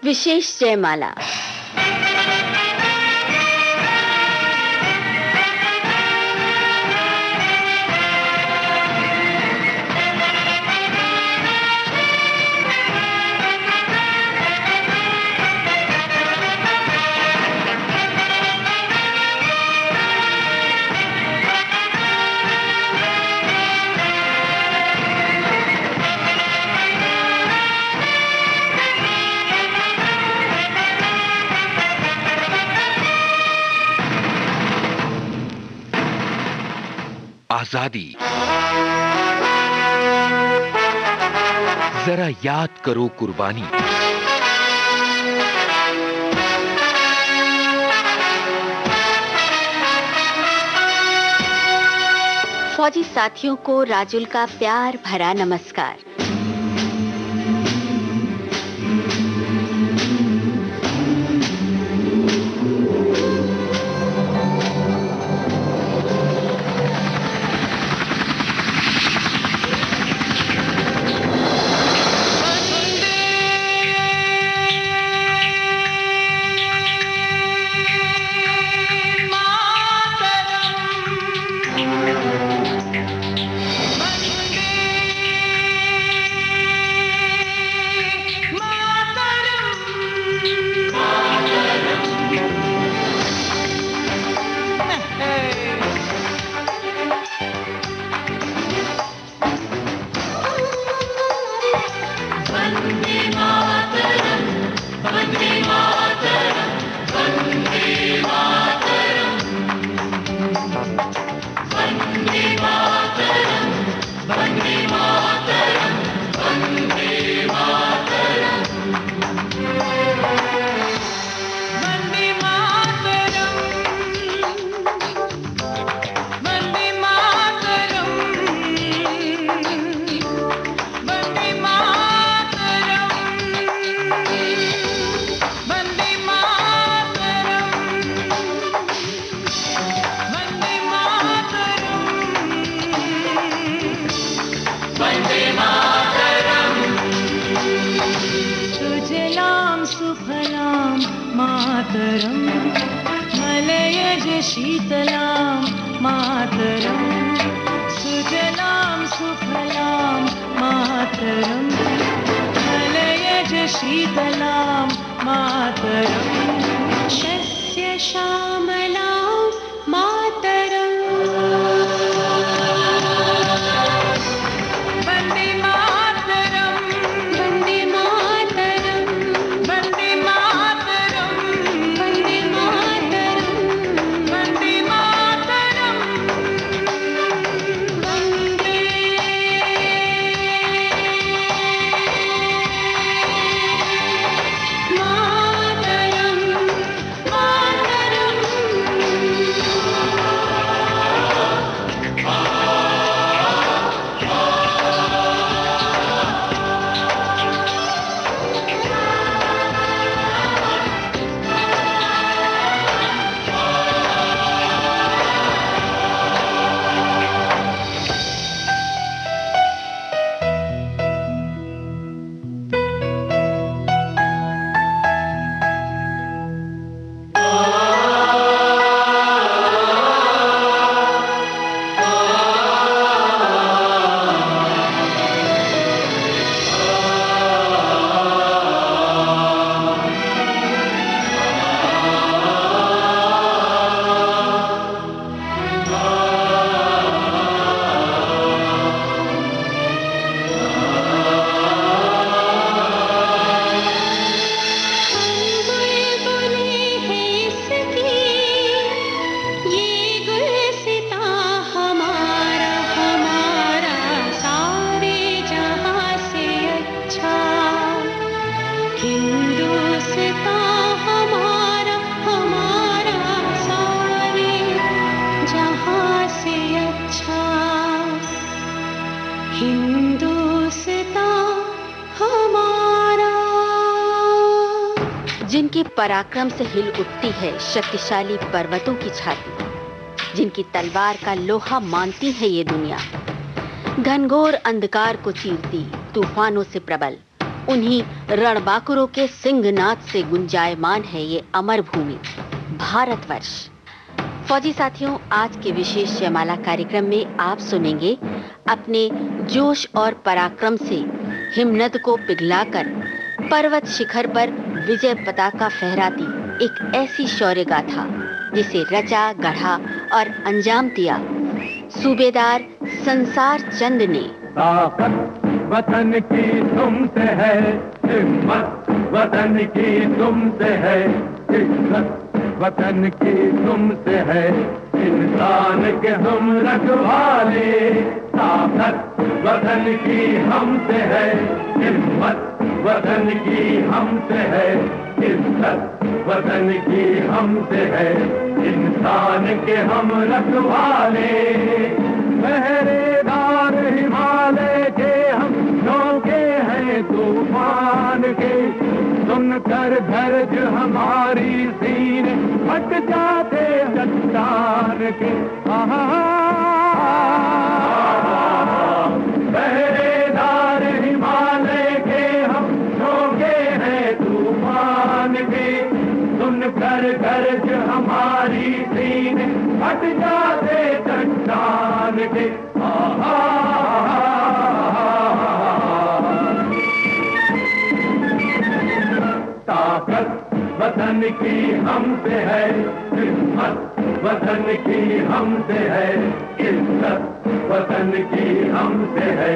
विशेष जयमाला। आजादी। जरा याद करो कुर्बानी। फौजी साथियों को राजुल का प्यार भरा नमस्कार। शीतलां मातरं सुजलां सुफलां मातरं मलयज शीतलां मातरं शस्य श्यामलां मातरं वन्दे मातरं वन्दे मातरं वन्दे मातरं वन्दे मातरं वन्दे मातरं वन्दे जिनके पराक्रम से हिल उठती है शक्तिशाली पर्वतों की छाती, जिनकी तलवार का लोहा मानती है ये दुनिया, घनघोर अंधकार को चीरती तूफानों से प्रबल, उन्हीं रणबांकुरों के सिंहनाद से गुंजायमान है ये अमर भूमि भारतवर्ष। फौजी साथियों, आज के विशेष जयमाला कार्यक्रम में आप सुनेंगे अपने जोश और पराक्रम से हिमनद को पिघलाकर पर्वत शिखर पर विजय पताका फहराती एक ऐसी शौर्य गाथा जिसे रचा, गढ़ा और अंजाम दिया सूबेदार संसार चंद ने। ताकत वतन की तुमसे है, हिम्मत वतन की तुमसे है, इज्जत वतन की तुमसे है, इंसान के हम रखवाले। ताकत वतन की हमसे है, हिम्मत वतन की हमसे है, इज्जत वतन की हमसे है, इंसान के हम रखवाले। पहरेदार हिमालय के हम नौके हैं तूफान के, सुनकर धर्ज हमारी सीने फट जाते चट्टान के। पहरेदार हिमालय के हम नौके हैं तूफान के, सुनकर धर्ज हमारी सीने फट जाते चट्टान के। ताकत वतन की हमसे है, हिम्मत वतन की हमसे है, इज्जत वतन की हमसे है,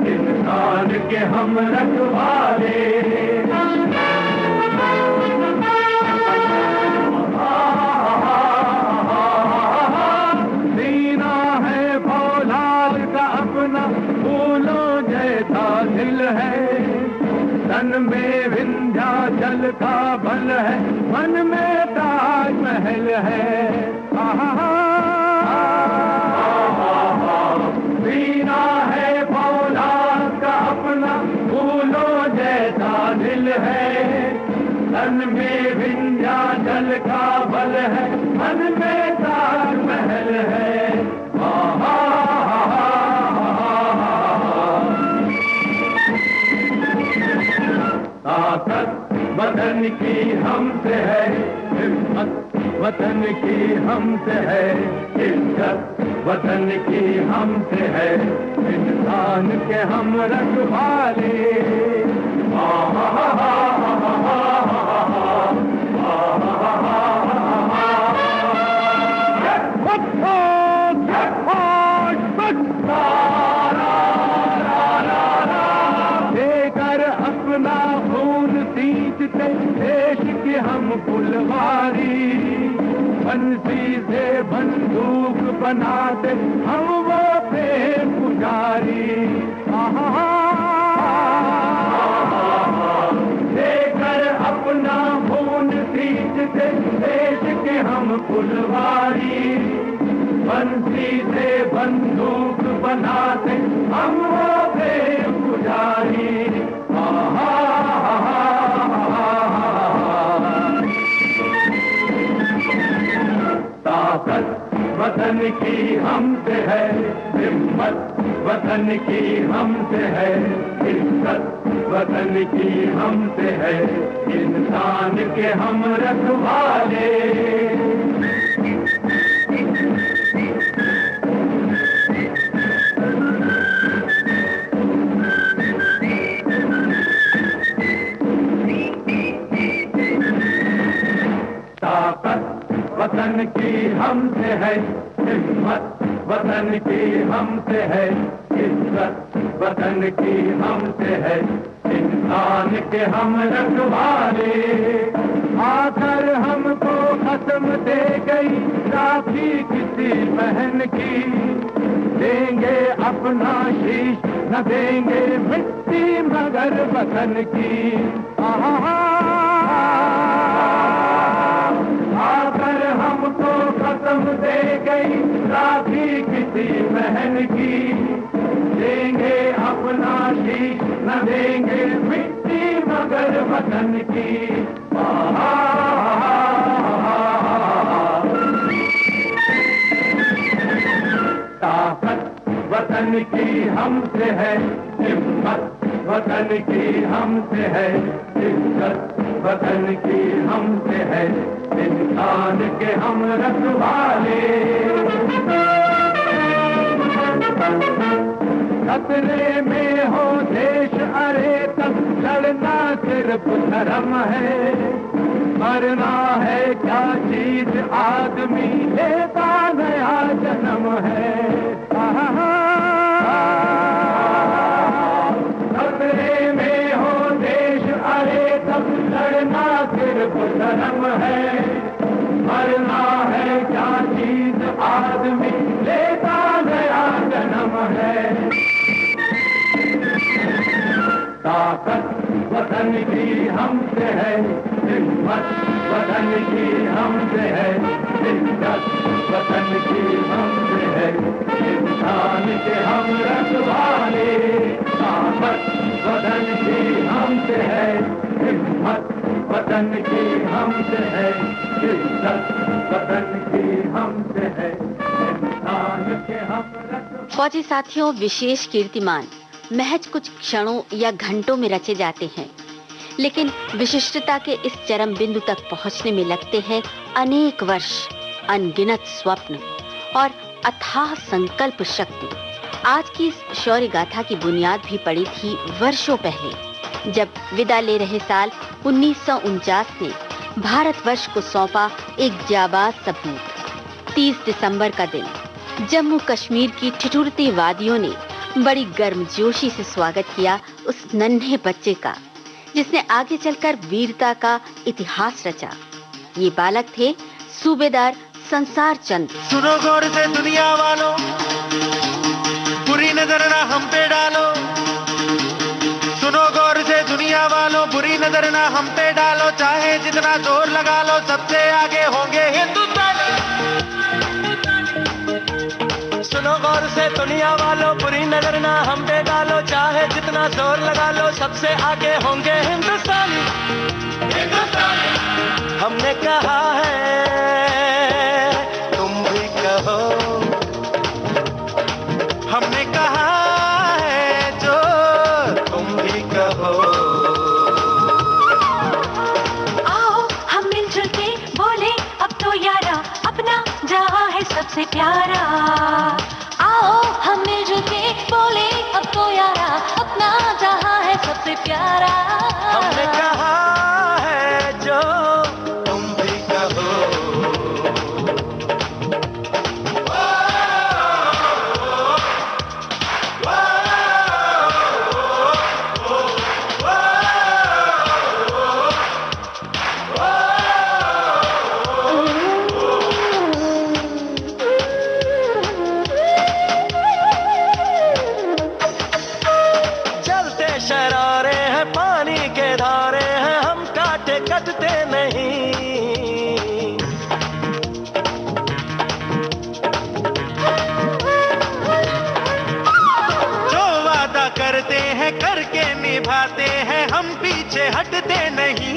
इंसान के हम रखवाले। सीना है फौलाद का अपना, फूलों जैसा दिल है, तन में विंध्याचल का बल है, मन में ताजमहल है। सीना है फौलाद का अपना, फूलों जैसा दिल है, तन में विंध्याचल का बल है, मन में ताजमहल है। ताकत वतन की हमसे है, हिम्मत वतन की हमसे है, इज्जत वतन की हमसे है, इंसान के हम रखवाले। देकर अपना खून सींचते देश की हम फुलवारी, बंसी से बंदूक बनाते हम वो प्रेम पुजारी। देकर अपना खून सींचते देश के हम फुलवारी, बंसी से बंदूक बनाते हम वो प्रेम पुजारी। ताकत वतन की हमसे है, हिम्मत वतन की हमसे है, इज्जत वतन की हमसे है, इंसान के हम रखवाले। ताकत वतन की हमसे है, हिम्मत वतन की हमसे है, इज्जत वतन की हमसे है, इंसान के हम रखवाले। आकर हमको कसम दे गई राखी किसी बहन की, देंगे अपना शीश न देंगे मिट्टी मगर वतन की। आकर हमको कसम दे गई राखी किसी बहन की, देंगे अपना शीश न देंगे मिट्टी मगर वतन की। ताकत वतन की हमसे है, हिम्मत वतन की हमसे है इज्जत, वतन की हमसे है इंसान के हम रखवाले। खतरे में हो देश अरे तब लड़ना सिर्फ धर्म है, मरना है क्या चीज आदमी लेता नया जन्म है। खतरे में हो देश अरे तब लड़ना सिर्फ धर्म है, मरना है क्या चीज आदमी लेता नया जन्म है। ताकत वतन की हमसे है, हिम्मत वतन की हमसे है, इज्जत वतन की हमसे है, इंसान के हम रखवाले। ताकत वतन की हमसे है, हिम्मत वतन की हमसे है, इज्जत वतन की हमसे है, इंसान के हम रखवाले। फौजी साथियों, विशेष कीर्तिमान महज कुछ क्षणों या घंटों में रचे जाते हैं, लेकिन विशिष्टता के इस चरम बिंदु तक पहुंचने में लगते हैं अनेक वर्ष, अनगिनत स्वप्न और अथाह संकल्प शक्ति। आज की इस शौर्य गाथा की बुनियाद भी पड़ी थी वर्षों पहले, जब विदा ले रहे साल 1949 ने भारतवर्ष को सौंपा एक जाबाज सबूत। 30 दिसंबर का दिन जम्मू कश्मीर की ठिठुरती वादियों ने बड़ी गर्मजोशी से स्वागत किया उस नन्हे बच्चे का, जिसने आगे चलकर वीरता का इतिहास रचा। ये बालक थे सूबेदार संसार चंद। सुनो गौर से दुनिया वालों, बुरी नजर ना हम पे डालो। सुनो गौर से दुनिया वालों, बुरी नजर ना हम पे डालो। चाहे जितना जोर लगा लो, सबसे आगे होंगे हिंदुस्तानी। सुनो गौर से दुनिया वालों, बुरी नजर ना हम पे डालो। चाहे जितना जोर लगा लो, सबसे आगे होंगे हिंदुस्तानी। हमने कहा है, तुम भी कहो। हमने कहा है जो तुम भी कहो। आओ हम मिलजुल के बोले अब तो यारा, अपना जहां है सबसे प्यारा। आओ हम मिलजुल के बोले अब तो यारा, अपना जहां है सबसे प्यारा। हमने कहा है जो तुम भी कहो। शरारे हैं पानी के धारे हैं, हम काटे कटते नहीं। जो वादा करते हैं करके निभाते हैं, हम पीछे हटते नहीं।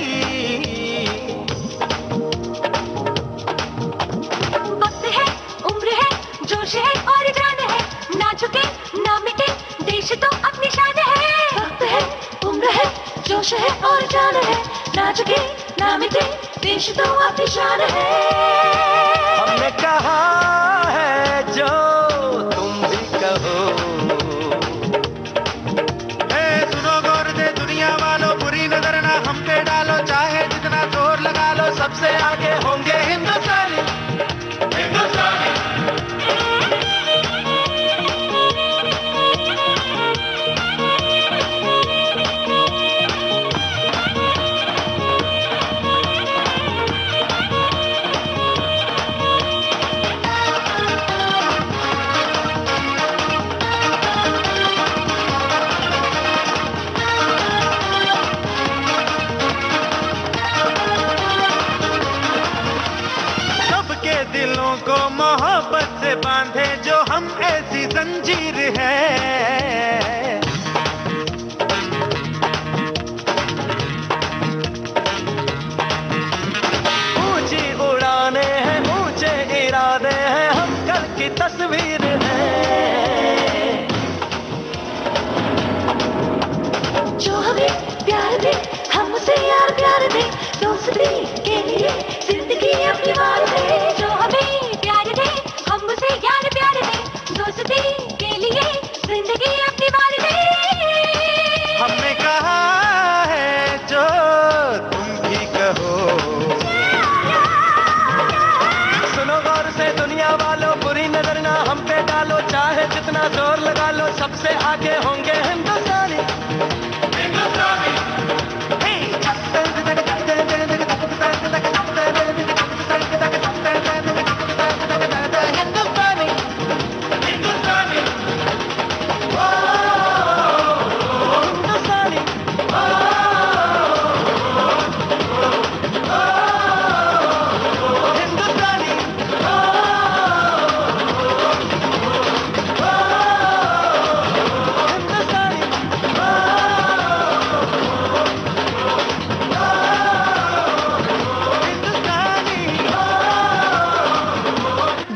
वक्त है, उम्र है, जोश है और जान है, ना झुके ना मिटे देश तो अपनी शान है। वक्त है, उम्र है, जोश है और जान है, ना झुके ना मिटे देश तो अपनी शान है। हमने कहा है जो तुम भी कहो। सुनो गौर से दुनिया वालों, बुरी नजर ना हम पे डालो। चाहे जितना जोर लगा लो, सबसे आगे होंगे हिंदुस्तानी। हिंदुस्तानी। दिलों को मोहब्बत से बांधे जो हम ऐसी जंजीर है। ऊंची उड़ाने हैं, ऊंचे इरादे हैं, हम कल की तस्वीर है। दोस्ती के लिए जिंदगी अपनी वार है, जो हमें प्यार दे हम उसे ज्ञान प्यार दे, दोस्ती के लिए जिंदगी अपनी वार दे। हमने कहा है जो तुम भी कहो, सुनो गौर से दुनिया वालों, बुरी नजर ना हम पे डालो, चाहे जितना जोर लगा लो, सबसे आगे होंगे हिंदुस्तानी।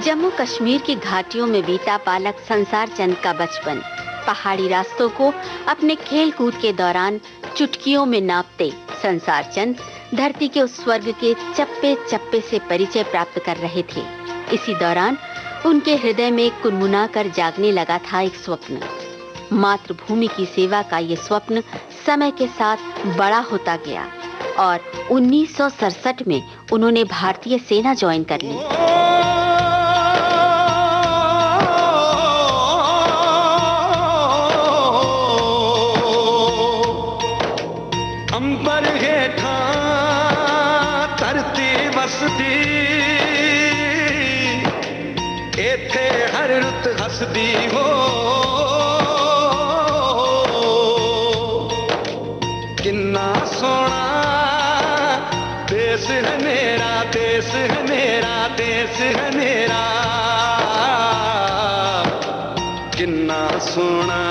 जम्मू कश्मीर की घाटियों में बीता बालक संसार चंद का बचपन, पहाड़ी रास्तों को अपने खेल कूद के दौरान चुटकियों में नापते संसार चंद धरती के उस स्वर्ग के चप्पे चप्पे से परिचय प्राप्त कर रहे थे। इसी दौरान उनके हृदय में कुनमुना कर जागने लगा था एक स्वप्न। मातृभूमि की सेवा का ये स्वप्न समय के साथ बड़ा होता गया और 1967 में उन्होंने भारतीय सेना ज्वाइन कर ली। अंबर हेठा धरती वसदी, एथे हर रुत हसदी हो, किन्ना सोना देश है मेरा, देश है मेरा, देश है मेरा, किन्ना सोना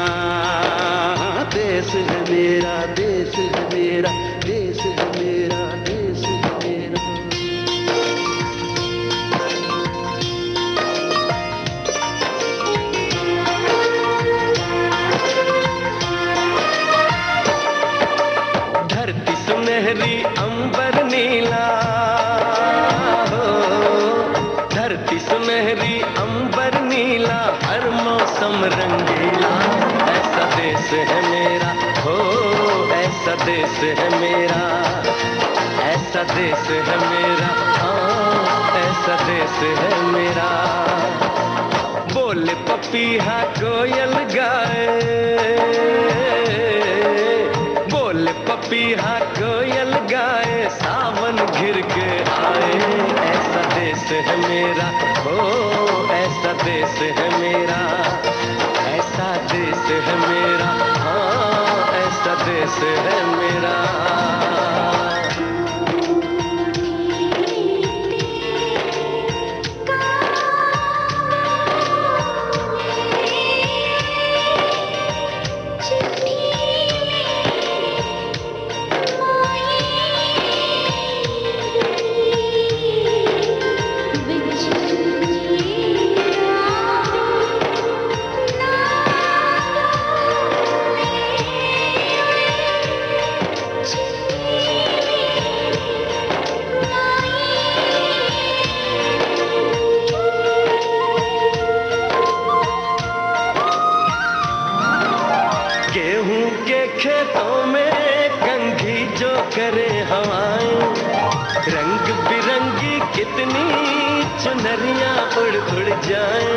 देश है मेरा, देश है मेरा, देश है मेरा, देश है मेरा। धरती सुनहरी अंबर नीला हो, धरती सुनहरी अंबर नीला, हर मौसम रंगीला, ऐसा देश है मेरा हो, ऐसा देश है मेरा, ऐसा देश है मेरा, हाँ ऐसा देश है मेरा। बोले पपीहा कोयल गाए, बोले पपीहा कोयल गाए, सावन घिर के आए, ऐसा देश है मेरा हो, ऐसा देश है मेरा, ऐसा देश है मेरा, हाँ ऐसा देश है मेरा। गेहूं के खेतों में कंघी जो करे हवाएं, रंग बिरंगी कितनी चुनरियां उड़ उड़ जाएं।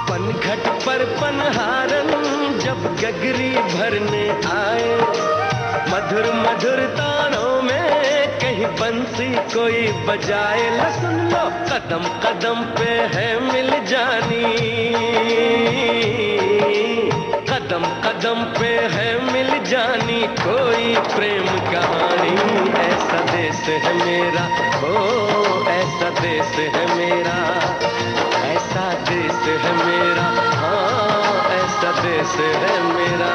पनघट पर पनहारन जब गगरी भरने आए, मधुर मधुर तानों में कहीं बंसी कोई बजाए, ला सुन लो कदम कदम पे है मिल जानी, कदम कदम पे है मिल जानी कोई प्रेम कहानी, ऐसा देश है मेरा हो, ऐसा देश है मेरा, ऐसा देश है मेरा, हाँ ऐसा देश है मेरा।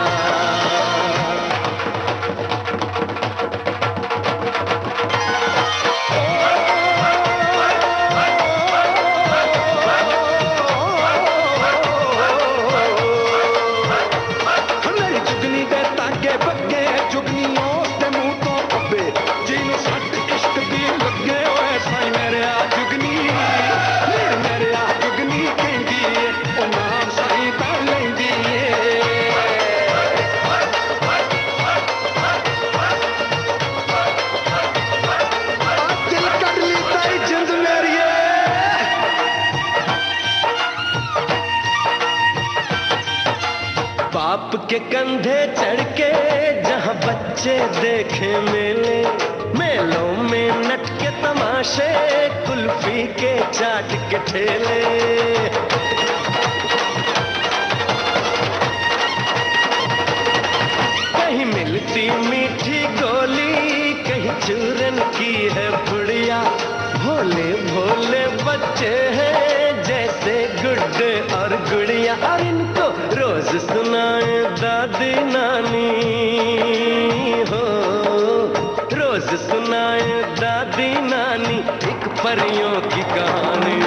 बाप के कंधे चढ़ के जहाँ बच्चे देखे मेले, मेलों में नट के तमाशे, कुल्फी के चाट के ठेले। कहीं मिलती मीठी गोली, कहीं चूरन की है पुड़िया। भोले भोले बच्चे हैं जैसे गुड्डे और गुड़िया, और इनको रोज सुनाए दादी नानी हो, रोज सुनाए दादी नानी एक परियों की कहानी।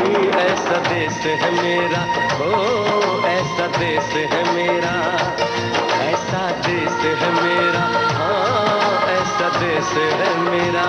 ऐसा देश है मेरा, ओ ऐसा देश है मेरा, ऐसा देश है मेरा, हाँ ऐसा देश है मेरा।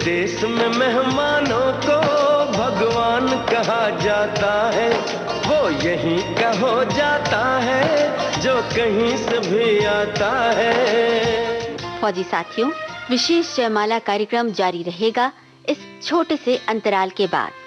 देश में मेहमानों को भगवान कहा जाता है, वो यहीं का हो जाता है जो कहीं से भी आता है। फौजी साथियों, विशेष जयमाला कार्यक्रम जारी रहेगा इस छोटे से अंतराल के बाद।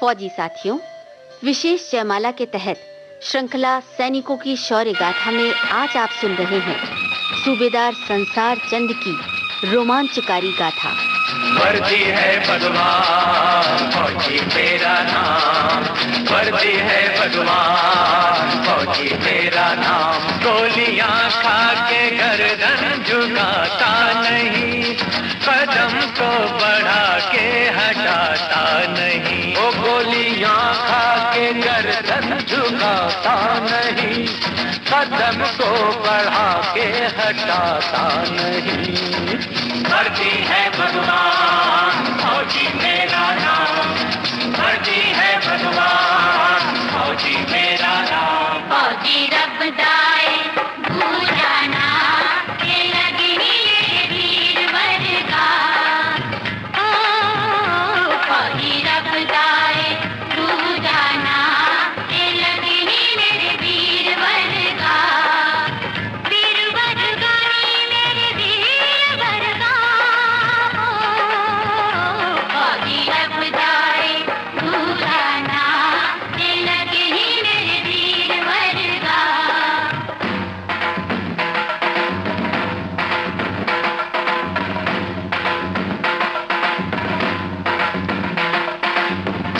फौजी साथियों, विशेष जयमाला के तहत श्रृंखला सैनिकों की शौर्य गाथा में आज आप सुन रहे हैं सूबेदार संसार चंद की रोमांचकारी गाथा। वर्दी है भगवान फौजी तेरा नाम, वर्दी है भगवान फौजी तेरा नाम। गोलियां खा के गर्दन झुकाता नहीं, कदम को बढ़ा के हटाता नहीं। वो गोलियां खा के गर्दन झुकाता नहीं, कदम को बढ़ा के हटाता नहीं। वर्दी है भगवान फौजी मेरा नाम, वर्दी है भगवान फौजी मेरा नाम। फौजी रब दाए भूजाना के लगनी वीर वर्गा, फौजी रब दाए भूजाना के लगनी मेरे वीर वर्गा। वीर वर्गा मेरे वीर वर्गा, फौजी रब दाए भूजाना के लगनी मेरे वीर वर्गा।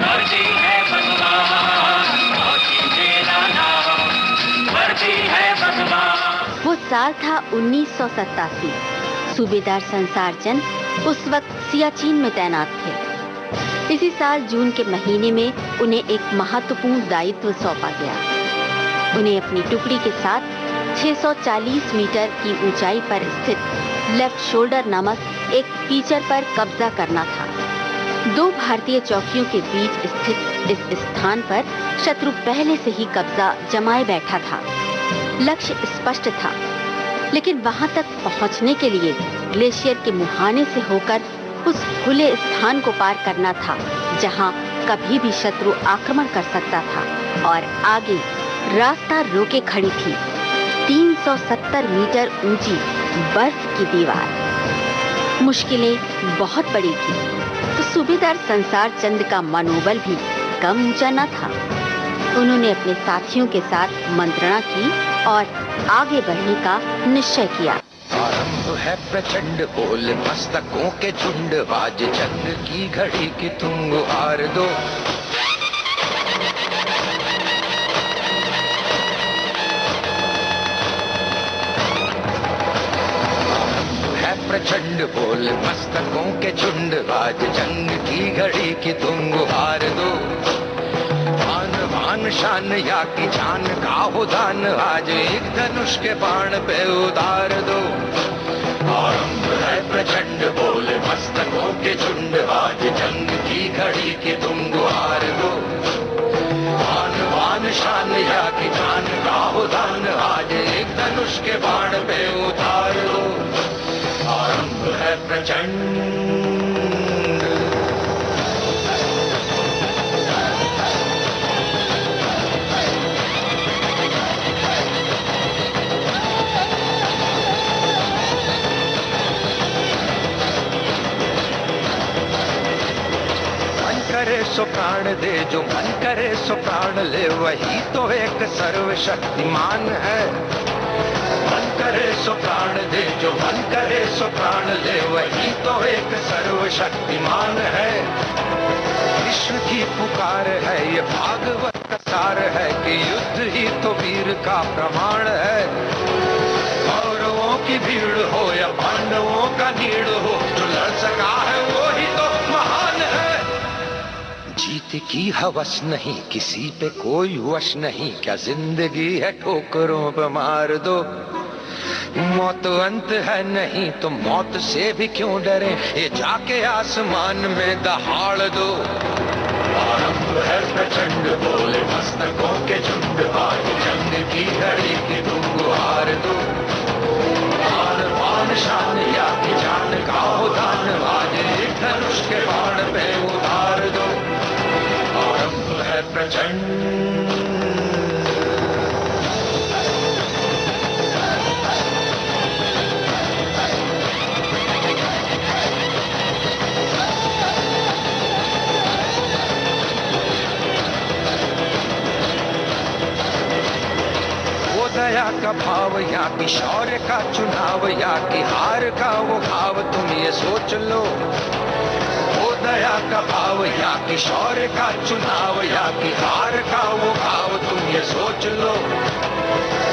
वर्दी है भगवान फौजी मेरा नाम, वर्दी है भगवान। वो साल था 1987। सूबेदार संसार चंद उस वक्त सियाचिन में तैनात थे। इसी साल जून के महीने में उन्हें एक महत्वपूर्ण दायित्व सौंपा गया। उन्हें अपनी टुकड़ी के साथ 640 मीटर की ऊंचाई पर स्थित लेफ्ट शोल्डर नामक एक फीचर पर कब्जा करना था। 2 भारतीय चौकियों के बीच स्थित इस स्थान पर शत्रु पहले से ही कब्जा जमाए बैठा था। लक्ष्य स्पष्ट था, लेकिन वहां तक पहुंचने के लिए ग्लेशियर के मुहाने से होकर उस खुले स्थान को पार करना था जहां कभी भी शत्रु आक्रमण कर सकता था। और आगे रास्ता रोके खड़ी थी 370 मीटर ऊंची बर्फ की दीवार। मुश्किलें बहुत बड़ी थी, तो सूबेदार संसार चंद का मनोबल भी कम ऊंचा न था। उन्होंने अपने साथियों के साथ मंत्रणा की और आगे बढ़ने का निश्चय किया। आरंभ है प्रचंड बोल मस्तकों के झुंड, आज जंग की घड़ी की तुम गुहार दो। आरंभ है प्रचंड बोल मस्तकों के झुंड, आज जंग की घड़ी की तुम गुहार दो। आन शान या की जान का हो दान, आज एक धनुष के बाण पे उतार दो। आरंभ है प्रचंड बोल मस्तकों के झुंड, आज जंग की घड़ी की तुम गुहार दो। आन शान या की जान का हो दान, आज एक धनुष के बाण पे उतार दो। आरंभ है प्रचंड। करे सो प्राण दे, जो मन करे सो प्राण ले, वही तो एक सर्वशक्तिमान है। मन करे सो प्राण दे, जो मन करे सो प्राण ले, वही तो एक सर्वशक्तिमान है। कृष्ण की पुकार है, ये भागवत का सार है कि युद्ध ही तो वीर का प्रमाण है। कौरवों की भीड़ हो या पांडवों का नीड़ हो, जो लड़ सका है वो ही तो महान है। जीत की हवस नहीं, किसी पे कोई वश नहीं, क्या जिंदगी है ठोकरों पे मार दो। मौत अंत है नहीं तो मौत से भी क्यों डरे, ये जाके आसमान में दहाड़ दो। आरंभ है प्रचंड बोले मस्तकों के झुंड, आज जंग की घड़ी की तुम गुहार दो। आन शान या की जान का हो दान, आज एक धनुष के बाण पे उतार दो। आरंभ है प्रचंड। दया का भाव या कि शौर्य का चुनाव, या कि हार का वो भाव तुम ये सोच लो। वो दया का भाव या कि शौर्य का चुनाव, या कि हार का वो भाव तुम ये सोच लो।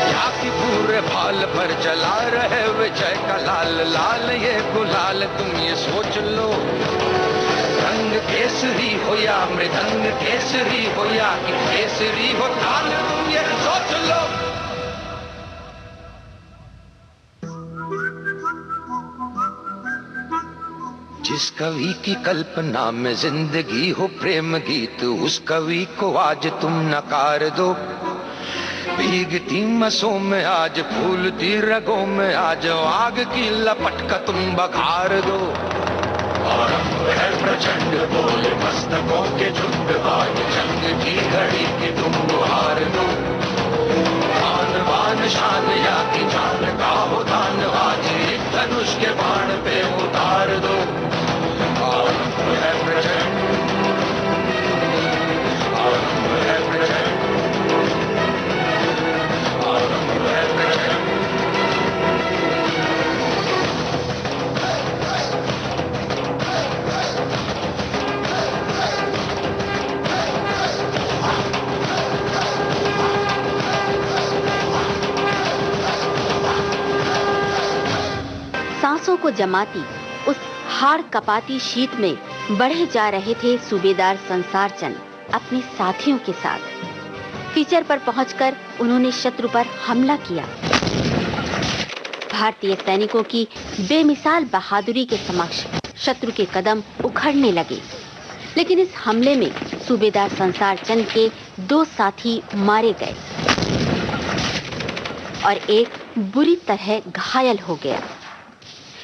या कि पूरे भाल पर जला रहे विजय का लाल लाल ये गुलाल तुम ये सोच लो। रंग केसरी हो या मृदंग केसरी हो, या कि केसरी हो ताल तुम ये सोच लो। जिस कवि की कल्पना में जिंदगी हो प्रेम गीत, उस कवि को आज तुम नकार दो। भीगती मसों में आज फूलती रगों में आज आग की लपट का तुम बघार दो। आरंभ है प्रचंड बोले मस्तकों के झुंड, आज जंग की घड़ी की तुम गुहार दो। आन बान शान या की जान का हो दान, आज एक धनुष के बाण पे उतार दो। आरंभ है प्रचंड, आरंभ है प्रचंड, आरंभ है प्रचंड। सांसों को जमाती उस हाड़ कपाती शीत में बढ़े जा रहे थे सूबेदार संसार चंद अपने साथियों के साथ। फीचर पर पहुंचकर उन्होंने शत्रु पर हमला किया। भारतीय सैनिकों की बेमिसाल बहादुरी के समक्ष शत्रु के कदम उखड़ने लगे, लेकिन इस हमले में सूबेदार संसार चंद के 2 साथी मारे गए और एक बुरी तरह घायल हो गया।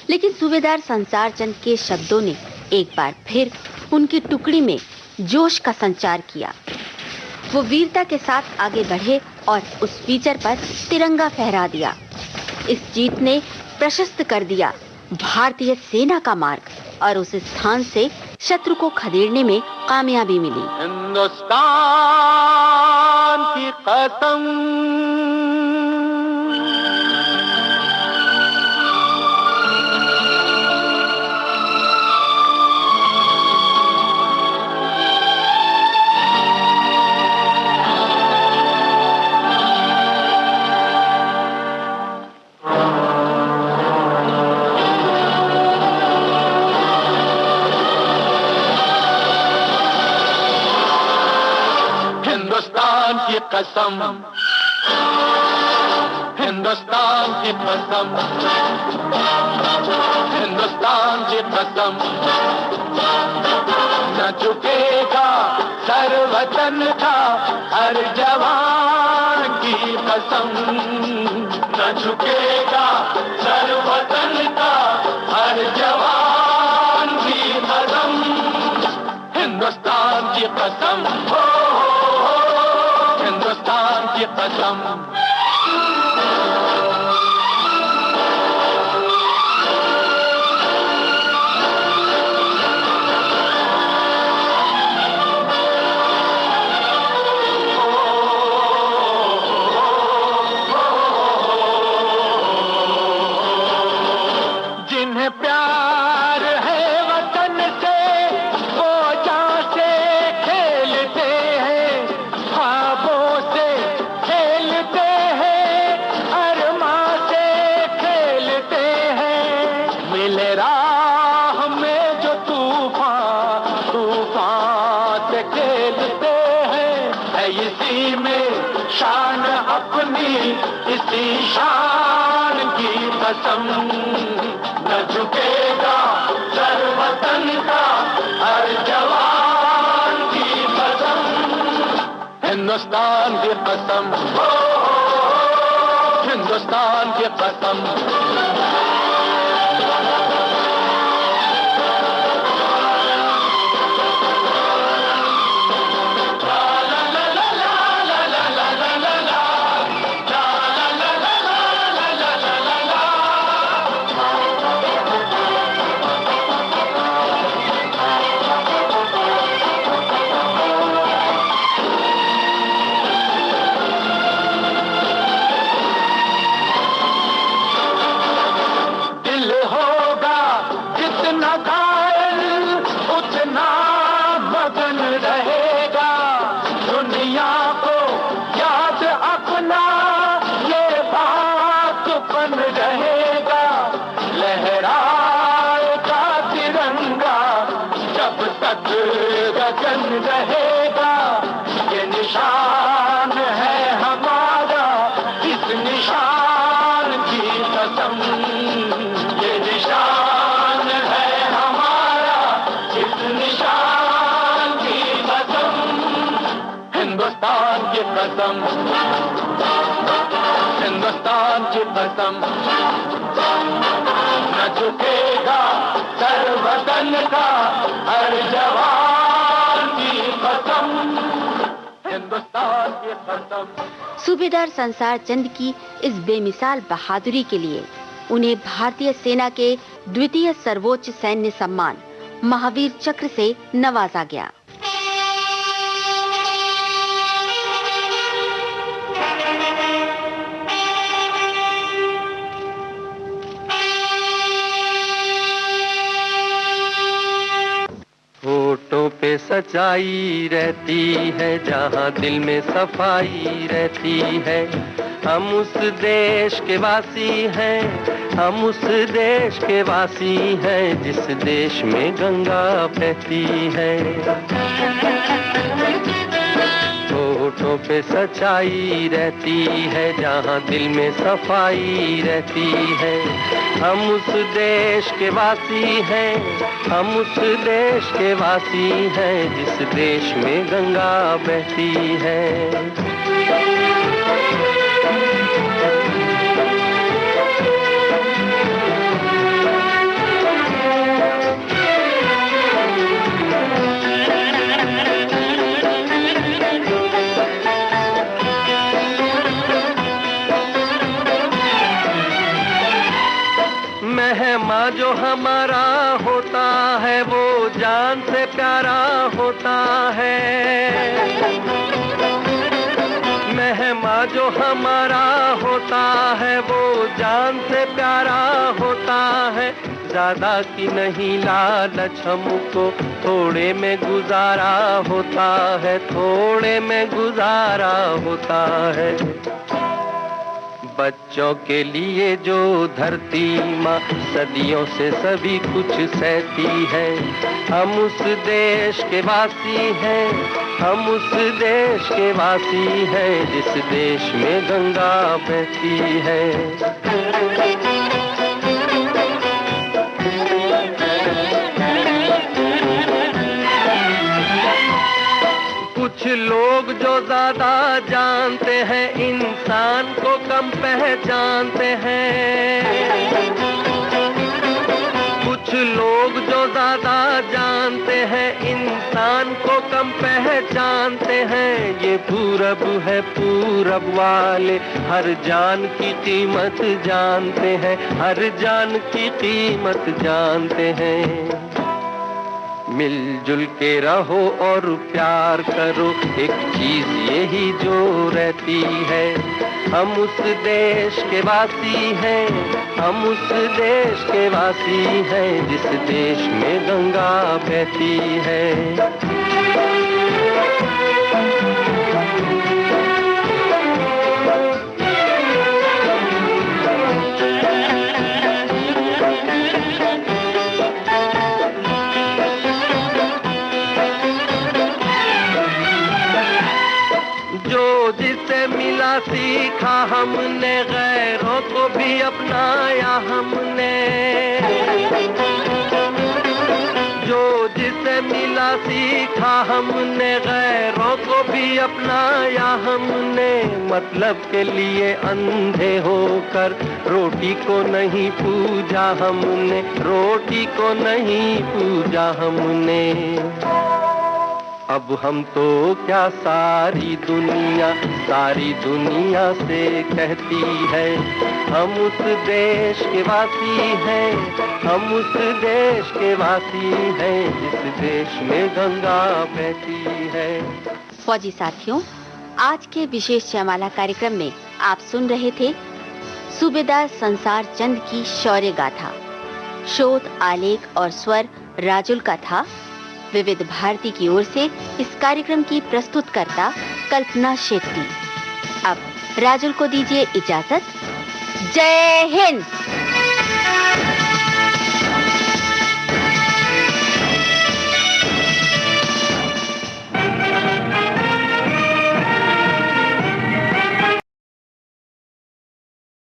लेकिन सूबेदार संसार चंद के शब्दों ने एक बार फिर उनकी टुकड़ी में जोश का संचार किया। वो वीरता के साथ आगे बढ़े और उस फीचर पर तिरंगा फहरा दिया। इस जीत ने प्रशस्त कर दिया भारतीय सेना का मार्ग और उस स्थान से शत्रु को खदेड़ने में कामयाबी मिली। हिंदुस्तान की कसम, हिंदुस्तान की कसम, हिंदुस्तान की कसम, हिंदुस्तान की कसम, न झुकेगा सर वतन का हर जवान की कसम, न झुकेगा सर वतन का हर जवान की कसम, हिंदुस्तान की कसम, हिंदुस्तान की कसम। जिन्हें प्यार है वतन से वो जान से खेलते हैं, ख्वाबों से खेलते हैं, अरमां से खेलते हैं। मिले राह में जो तूफान, तूफान से खेलते हैं। है इसी में शान अपनी, इसी शान की कसम, न झुकेगा सर वतन का हर जवान की कसम, हिंदुस्तान की कसम, हिंदुस्तान की कसम। गगन रहेगा, ये निशान है हमारा, इस निशान की कसम, ये निशान है हमारा, इस निशान की कसम, हिंदुस्तान की कसम, हिंदुस्तान की कसम, न झुकेगा सर वतन का हर जवान की कसम, हिंदुस्तान की कसम। सूबेदार संसार चंद की इस बेमिसाल बहादुरी के लिए उन्हें भारतीय सेना के द्वितीय सर्वोच्च सैन्य सम्मान महावीर चक्र से नवाजा गया। होठों पे सच्चाई रहती है, जहाँ दिल में सफाई रहती है। हम उस देश के वासी हैं हम उस देश के वासी हैं जिस देश में गंगा बहती है। होठों पे सच्चाई रहती है, जहाँ दिल में सफाई रहती है। हम उस देश के वासी हैं, हम उस देश के वासी हैं जिस देश में गंगा बहती है। मेहमा जो हमारा होता है वो जान से प्यारा होता है। मेहमा जो हमारा होता है वो जान से प्यारा होता है। ज्यादा की नहीं लालच हमको थोड़े में गुजारा होता है, थोड़े में गुजारा होता है। बच्चों के लिए जो धरती माँ सदियों से सभी कुछ सहती है। हम उस देश के वासी हैं, हम उस देश के वासी हैं जिस देश में गंगा बहती है। कुछ लोग जो ज्यादा जानते हैं इंसान को कम पहचानते हैं। कुछ लोग जो ज्यादा जानते हैं इंसान को कम पहचानते हैं। ये पूरब है, पूरब वाले हर जान की कीमत जानते हैं, हर जान की कीमत जानते हैं। मिलजुल के रहो और प्यार करो, एक चीज यही जो रहती है। हम उस देश के वासी हैं, हम उस देश के वासी हैं जिस देश में गंगा बहती है। सीखा हमने गैरों को भी अपनाया हमने। जो जिसे मिला सीखा हमने गैरों को भी अपनाया हमने। मतलब के लिए अंधे होकर रोटी को नहीं पूजा हमने, रोटी को नहीं पूजा हमने। अब हम तो क्या सारी दुनिया से कहती है। हम उस देश के वासी हैं, हम उस देश के वासी हैं जिस देश में गंगा बहती है। फौजी साथियों, आज के विशेष जयमाला कार्यक्रम में आप सुन रहे थे सूबेदार संसार चंद की शौर्य गाथा। शोध, आलेख और स्वर राजुल का था। विविध भारती की ओर से इस कार्यक्रम की प्रस्तुतकर्ता कल्पना शेट्टी। अब राजुल को दीजिए इजाजत। जय हिंद।